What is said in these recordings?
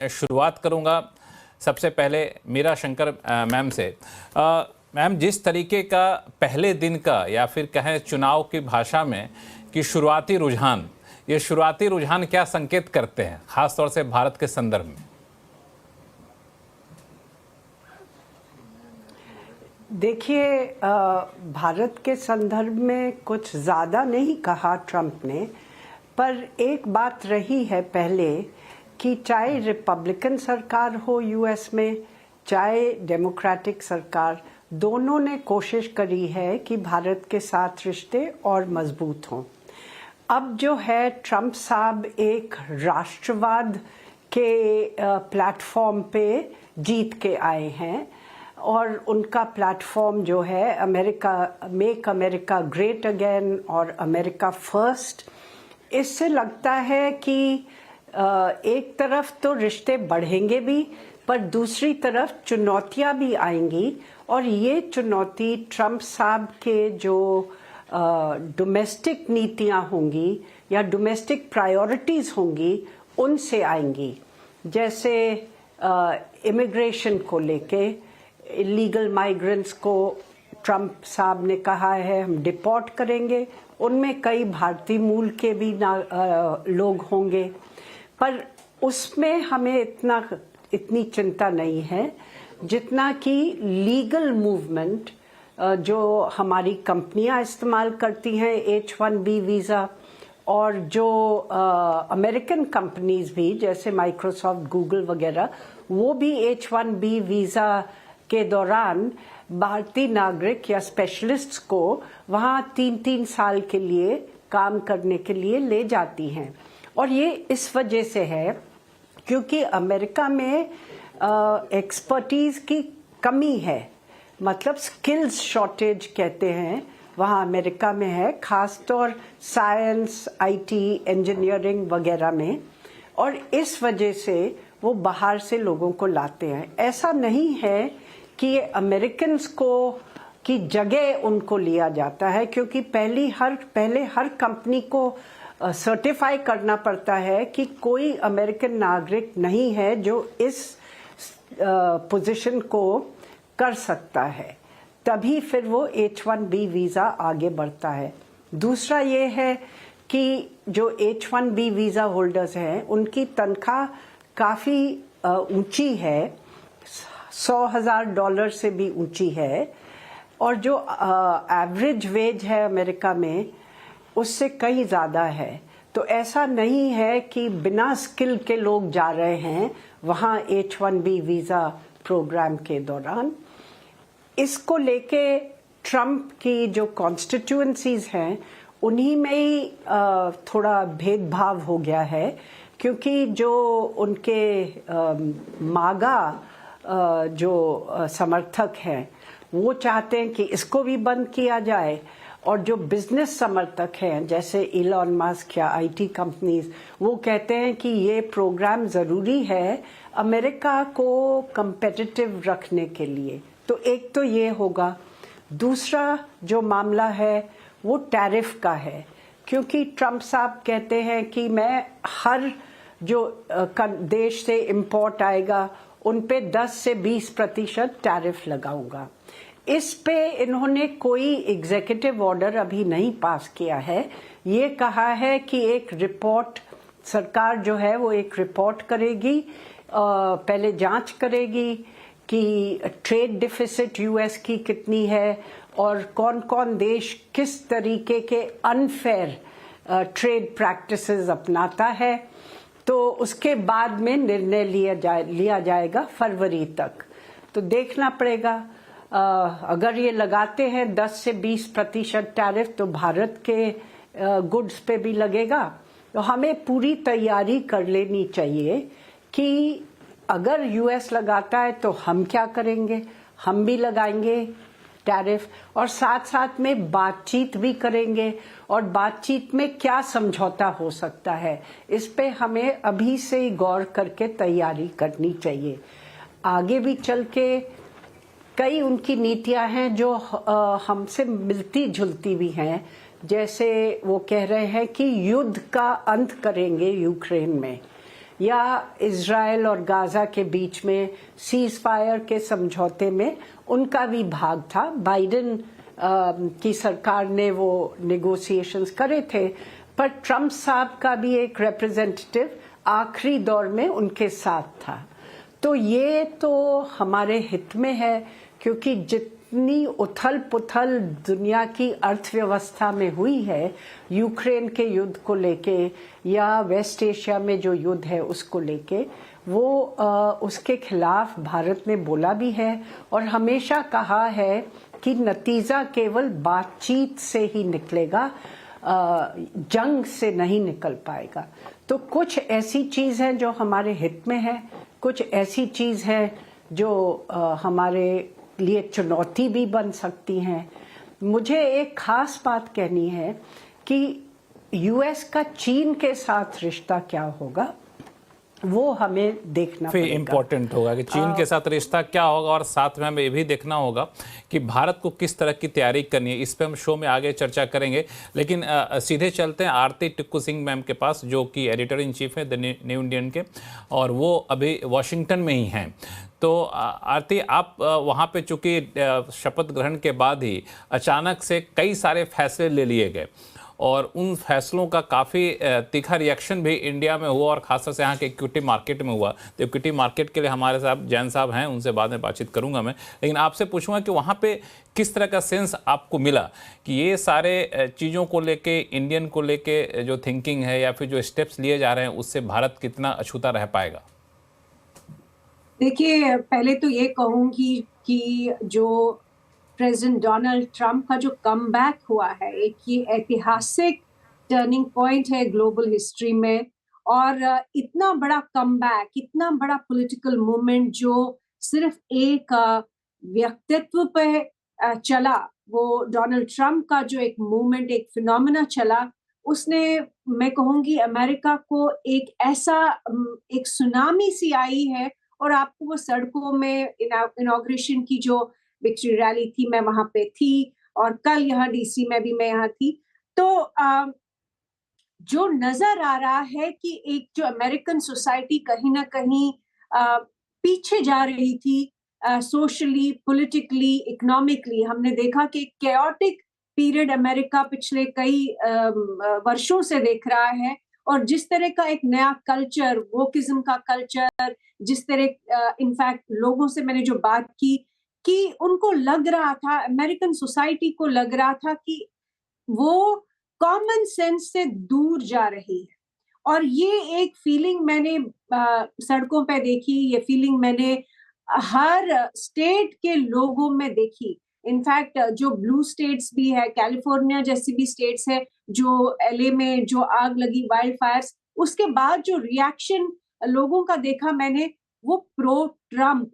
शुरुआत करूंगा सबसे पहले मीरा शंकर मैम से। मैम, जिस तरीके का पहले दिन का या फिर कहें चुनाव की भाषा में कि शुरुआती रुझान, ये शुरुआती रुझान क्या संकेत करते हैं खासतौर से भारत के संदर्भ में? देखिए, भारत के संदर्भ में कुछ ज़्यादा नहीं कहा ट्रंप ने, पर एक बात रही है पहले कि चाहे रिपब्लिकन सरकार हो यूएस में, चाहे डेमोक्रेटिक सरकार, दोनों ने कोशिश करी है कि भारत के साथ रिश्ते और मजबूत हों। अब जो है ट्रंप साहब एक राष्ट्रवाद के प्लेटफॉर्म पे जीत के आए हैं और उनका प्लेटफॉर्म जो है America, make America great again और अमेरिका फर्स्ट, इससे लगता है कि एक तरफ तो रिश्ते बढ़ेंगे भी, पर दूसरी तरफ चुनौतियां भी आएंगी और ये चुनौती ट्रंप साहब के जो डोमेस्टिक नीतियां होंगी या डोमेस्टिक प्रायोरिटीज़ होंगी उनसे आएंगी। जैसे इमिग्रेशन को लेके, इलीगल माइग्रेंट्स को ट्रंप साहब ने कहा है हम डिपोर्ट करेंगे, उनमें कई भारतीय मूल के भी लोग होंगे, पर उसमें हमें इतनी चिंता नहीं है जितना कि लीगल मूवमेंट जो हमारी कंपनियां इस्तेमाल करती हैं H-1B वीज़ा, और जो अमेरिकन कंपनीज भी जैसे माइक्रोसॉफ्ट, गूगल वगैरह, वो भी H-1B वीज़ा के दौरान भारतीय नागरिक या स्पेशलिस्ट्स को वहाँ 3-3 साल के लिए काम करने के लिए ले जाती हैं। और ये इस वजह से है क्योंकि अमेरिका में एक्सपर्टीज की कमी है, मतलब स्किल्स शॉर्टेज कहते हैं, वहाँ अमेरिका में है, खासतौर साइंस, आईटी, इंजीनियरिंग वगैरह में, और इस वजह से वो बाहर से लोगों को लाते हैं। ऐसा नहीं है कि ये अमेरिकन्स को की जगह उनको लिया जाता है, क्योंकि पहले हर कंपनी को सर्टिफाई करना पड़ता है कि कोई अमेरिकन नागरिक नहीं है जो इस पोजीशन को कर सकता है, तभी फिर वो H-1B वीज़ा आगे बढ़ता है। दूसरा ये है कि जो H-1B वीज़ा होल्डर्स हैं उनकी तनख्वाह काफ़ी ऊंची है, $100,000 से भी ऊंची है, और जो एवरेज वेज है अमेरिका में उससे कहीं ज़्यादा है। तो ऐसा नहीं है कि बिना स्किल के लोग जा रहे हैं वहाँ H-1B वीज़ा प्रोग्राम के दौरान। इसको लेके ट्रंप की जो कॉन्स्टिट्यूएंसीज हैं उन्हीं में ही थोड़ा भेदभाव हो गया है, क्योंकि जो उनके मागा जो समर्थक हैं वो चाहते हैं कि इसको भी बंद किया जाए, और जो बिजनेस समर्थक हैं जैसे इलॉन मस्क या आईटी कंपनीज, वो कहते हैं कि ये प्रोग्राम ज़रूरी है अमेरिका को कंपेटिटिव रखने के लिए। तो एक तो ये होगा। दूसरा जो मामला है वो टैरिफ का है, क्योंकि ट्रंप साहब कहते हैं कि मैं हर जो देश से इंपोर्ट आएगा उन पे 10 से 20% टैरिफ लगाऊंगा। इस पे इन्होंने कोई एग्जीक्यूटिव ऑर्डर अभी नहीं पास किया है। ये कहा है कि एक रिपोर्ट, सरकार जो है वो एक रिपोर्ट करेगी, पहले जांच करेगी कि ट्रेड डिफिसिट यूएस की कितनी है और कौन कौन देश किस तरीके के अनफेयर ट्रेड प्रैक्टिसेस अपनाता है, तो उसके बाद में निर्णय लिया जाएगा फरवरी तक। तो देखना पड़ेगा। अगर ये लगाते हैं 10 से 20% टैरिफ तो भारत के गुड्स पे भी लगेगा। तो हमें पूरी तैयारी कर लेनी चाहिए कि अगर यूएस लगाता है तो हम क्या करेंगे, हम भी लगाएंगे टैरिफ, और साथ साथ में बातचीत भी करेंगे, और बातचीत में क्या समझौता हो सकता है इस पे हमें अभी से ही गौर करके तैयारी करनी चाहिए। आगे भी चल के कई उनकी नीतियां हैं जो हमसे मिलती जुलती भी हैं, जैसे वो कह रहे हैं कि युद्ध का अंत करेंगे यूक्रेन में, या इजराइल और गाजा के बीच में सीज फायर के समझौते में उनका भी भाग था। बाइडेन की सरकार ने वो नेगोशिएशंस करे थे, पर ट्रम्प साहब का भी एक रिप्रेजेंटेटिव आखिरी दौर में उनके साथ था। तो ये तो हमारे हित में है, क्योंकि जितनी उथल पुथल दुनिया की अर्थव्यवस्था में हुई है यूक्रेन के युद्ध को लेके या वेस्ट एशिया में जो युद्ध है उसको लेके, वो उसके खिलाफ भारत ने बोला भी है और हमेशा कहा है कि नतीजा केवल बातचीत से ही निकलेगा, जंग से नहीं निकल पाएगा। तो कुछ ऐसी चीज है जो हमारे हित में है, कुछ ऐसी चीज है जो हमारे लिए चुनौती भी बन सकती हैं। मुझे एक खास बात कहनी है कि यूएस का चीन के साथ रिश्ता क्या होगा, वो हमें देखना फिर पड़ेगा। इम्पोर्टेंट होगा कि चीन के साथ रिश्ता क्या होगा, और साथ में हमें ये भी देखना होगा कि भारत को किस तरह की तैयारी करनी है। इस पे हम शो में आगे चर्चा करेंगे, लेकिन सीधे चलते हैं आरती टिक्कू सिंह मैम के पास, जो कि एडिटर इन चीफ है द न्यू इंडियन के, और वो अभी वॉशिंगटन में ही हैं। तो आरती, आप वहाँ पे चूँकि शपथ ग्रहण के बाद ही अचानक से कई सारे फैसले ले लिए गए और उन फैसलों का काफ़ी तीखा रिएक्शन भी इंडिया में हुआ, और खासतौर से यहाँ के इक्विटी मार्केट में हुआ। तो इक्विटी मार्केट के लिए हमारे साथ जैन साहब हैं, उनसे बाद में बातचीत करूंगा मैं, लेकिन आपसे पूछूंगा कि वहाँ पे किस तरह का सेंस आपको मिला कि ये सारे चीज़ों को लेके, इंडियन को लेके जो थिंकिंग है या फिर जो स्टेप्स लिए जा रहे हैं, उससे भारत कितना अछूता रह पाएगा? देखिए, पहले तो ये कहूंगी कि जो प्रेसिडेंट डोनाल्ड ट्रंप का जो कमबैक हुआ है, एक ये ऐतिहासिक टर्निंग पॉइंट है ग्लोबल हिस्ट्री में। और इतना बड़ा कमबैक, इतना बड़ा पॉलिटिकल मूवमेंट जो सिर्फ एक व्यक्तित्व पे चला, वो डोनाल्ड ट्रंप का जो एक मूवमेंट, एक फिनोमेना चला, उसने, मैं कहूंगी, अमेरिका को एक ऐसा एक सुनामी सी आई है। और आपको वो सड़कों में इनॉग्रेशन की जो विक्ट्री रैली थी, मैं वहां पे थी, और कल यहाँ डीसी में भी मैं यहाँ थी। तो जो नजर आ रहा है कि एक जो अमेरिकन सोसाइटी कहीं ना कहीं पीछे जा रही थी, सोशली, पॉलिटिकली, इकोनॉमिकली। हमने देखा कि केओटिक पीरियड अमेरिका पिछले कई वर्षों से देख रहा है, और जिस तरह का एक नया कल्चर, वोकिज्म का कल्चर, जिस तरह इनफैक्ट लोगों से मैंने जो बात की कि उनको लग रहा था, अमेरिकन सोसाइटी को लग रहा था कि वो कॉमन सेंस से दूर जा रही है। और ये एक फीलिंग मैंने सड़कों पे देखी, ये फीलिंग मैंने हर स्टेट के लोगों में देखी। इनफैक्ट जो ब्लू स्टेट्स भी है, कैलिफोर्निया जैसी भी स्टेट्स है, जो एलए में जो आग लगी, वाइल्ड फायर्स, उसके बाद जो रिएक्शन लोगों का देखा मैंने, वो प्रो ट्रम्प।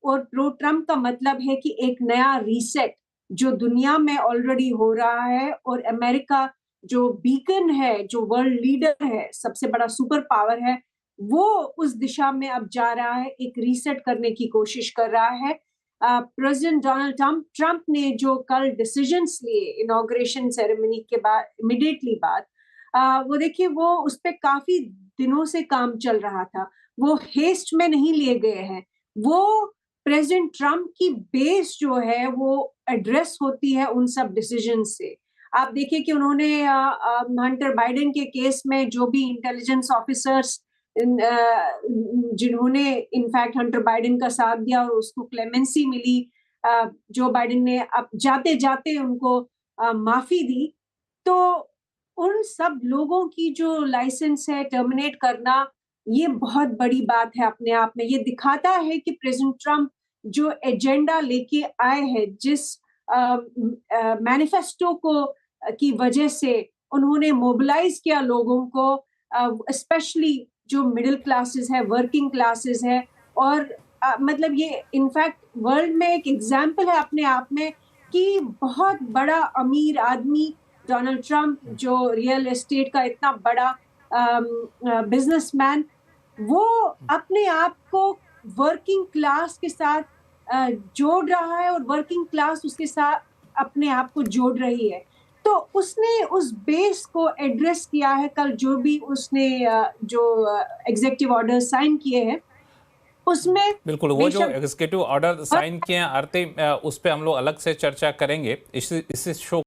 और प्रो ट्रम्प का मतलब है कि एक नया रीसेट जो दुनिया में ऑलरेडी हो रहा है, और अमेरिका जो बीकन है, जो वर्ल्ड लीडर है, सबसे बड़ा सुपर पावर है, वो उस दिशा में अब जा रहा है, एक रीसेट करने की कोशिश कर रहा है। प्रेसिडेंट डोनाल्ड ट्रंप ने जो कल डिसीजंस लिए इनॉग्रेशन सेरेमनी के बाद, इमीडिएटली बाद, वो देखिए, वो उस पर काफी दिनों से काम चल रहा था, वो हेस्ट में नहीं लिए गए हैं। वो प्रेसिडेंट ट्रंप की बेस जो है वो एड्रेस होती है उन सब डिसीजन से। आप देखिए कि उन्होंने हंटर बाइडेन के केस में जो भी इंटेलिजेंस ऑफिसर्स जिन्होंने इनफैक्ट हंटर बाइडेन का साथ दिया और उसको क्लेमेंसी मिली, जो बाइडेन ने अब जाते जाते उनको माफी दी, तो उन सब लोगों की जो लाइसेंस है टर्मिनेट करना, ये बहुत बड़ी बात है अपने आप में। ये दिखाता है कि प्रेसिडेंट ट्रंप जो एजेंडा लेके आए हैं, जिस मैनिफेस्टो को की वजह से उन्होंने मोबिलाइज किया लोगों को, स्पेशली जो मिडिल क्लासेस है, वर्किंग क्लासेस है, और मतलब ये इनफैक्ट वर्ल्ड में एक एग्जाम्पल है अपने आप में कि बहुत बड़ा अमीर आदमी डोनाल्ड ट्रंप, जो रियल एस्टेट का इतना बड़ा बिजनेसमैन, वो अपने आप को वर्किंग क्लास के साथ जोड़ रहा है, और वर्किंग क्लास उसके साथ अपने आप को जोड़ रही है। तो उसने उस बेस को एड्रेस किया है। कल जो भी उसने जो एग्जीक्यूटिव ऑर्डर साइन किए हैं उसमें बिल्कुल, वो जो बेशक एग्जीक्यूटिव ऑर्डर साइन किए हैं आरती, उस पर हम लोग अलग से चर्चा करेंगे इस शो